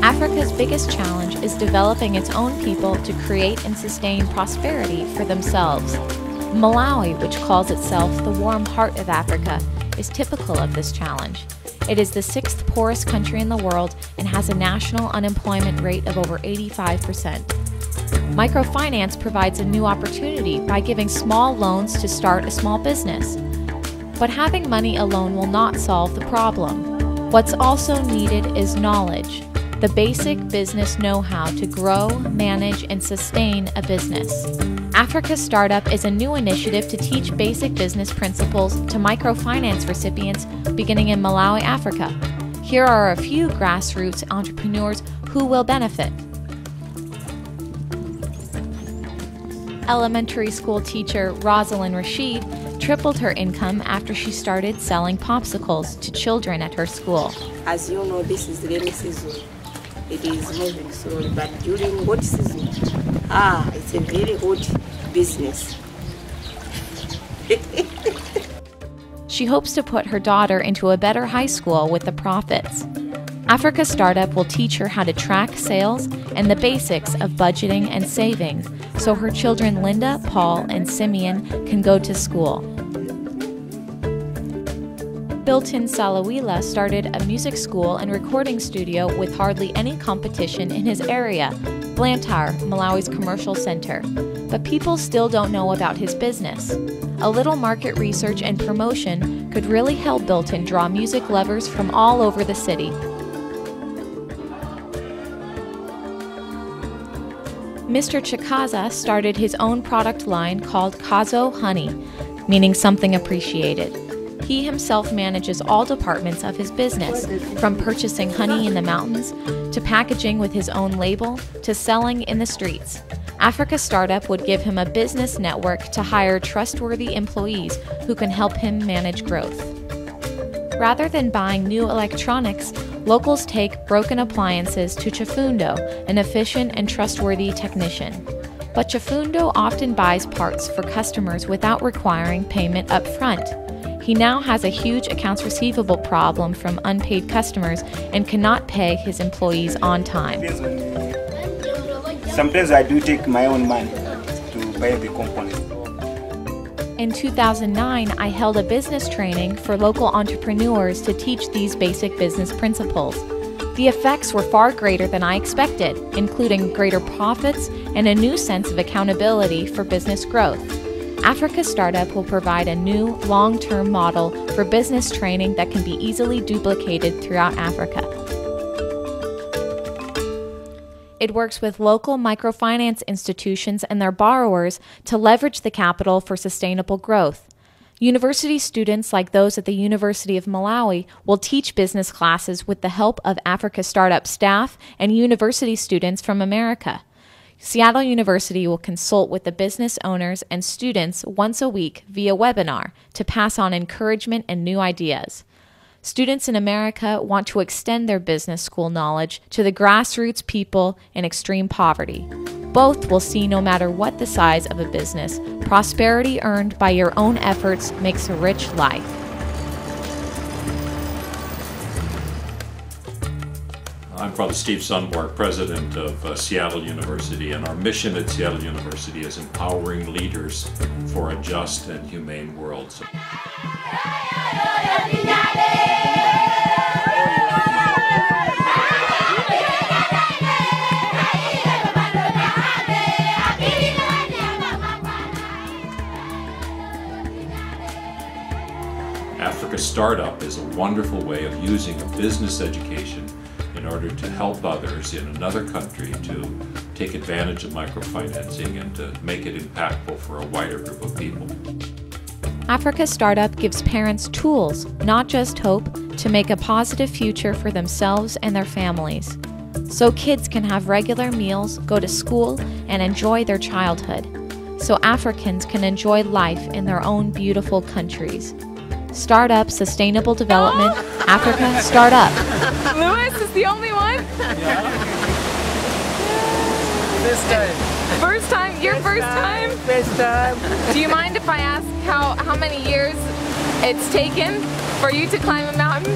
Africa's biggest challenge is developing its own people to create and sustain prosperity for themselves. Malawi, which calls itself the warm heart of Africa, is typical of this challenge. It is the 6th poorest country in the world and has a national unemployment rate of over 85%. Microfinance provides a new opportunity by giving small loans to start a small business. But having money alone will not solve the problem. What's also needed is knowledge, the basic business know-how to grow, manage, and sustain a business. Africa Startup is a new initiative to teach basic business principles to microfinance recipients beginning in Malawi, Africa. Here are a few grassroots entrepreneurs who will benefit. Elementary school teacher Rosalind Rashid tripled her income after she started selling popsicles to children at her school. As you know, this is rainy season. It is moving slowly, but during hot season, it's a very hot business. She hopes to put her daughter into a better high school with the profits. Africa Startup will teach her how to track sales and the basics of budgeting and savings so her children Linda, Paul, and Simeon can go to school. Bilton Salawila started a music school and recording studio with hardly any competition in his area, Blantyre, Malawi's commercial center. But people still don't know about his business. A little market research and promotion could really help Bilton draw music lovers from all over the city. Mr. Chikaza started his own product line called Kazo Honey, meaning something appreciated. He himself manages all departments of his business, from purchasing honey in the mountains, to packaging with his own label, to selling in the streets. Africa Startup would give him a business network to hire trustworthy employees who can help him manage growth. Rather than buying new electronics, locals take broken appliances to Chifundo, an efficient and trustworthy technician. But Chifundo often buys parts for customers without requiring payment up front. He now has a huge accounts receivable problem from unpaid customers and cannot pay his employees on time. Sometimes I do take my own money to buy the components. In 2009, I held a business training for local entrepreneurs to teach these basic business principles. The effects were far greater than I expected, including greater profits and a new sense of accountability for business growth. Africa Startup will provide a new, long-term model for business training that can be easily duplicated throughout Africa. It works with local microfinance institutions and their borrowers to leverage the capital for sustainable growth. University students like those at the University of Malawi will teach business classes with the help of Africa Startup staff and university students from America. Seattle University will consult with the business owners and students once a week via webinar to pass on encouragement and new ideas. Students in America want to extend their business school knowledge to the grassroots people in extreme poverty. Both will see no matter what the size of a business, prosperity earned by your own efforts makes a rich life. I'm Father Steve Sunborg, president of Seattle University, and our mission at Seattle University is empowering leaders for a just and humane world. Africa Startup is a wonderful way of using a business education in order to help others in another country to take advantage of microfinancing and to make it impactful for a wider group of people. Africa Startup gives parents tools, not just hope, to make a positive future for themselves and their families. So kids can have regular meals, go to school, and enjoy their childhood. So Africans can enjoy life in their own beautiful countries. Startup Sustainable Development, Africa Startup. Lewis is the only one? Yeah. This time. First time? Your first time? First time. Do you mind if I ask how many years it's taken for you to climb a mountain?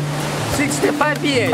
65 years.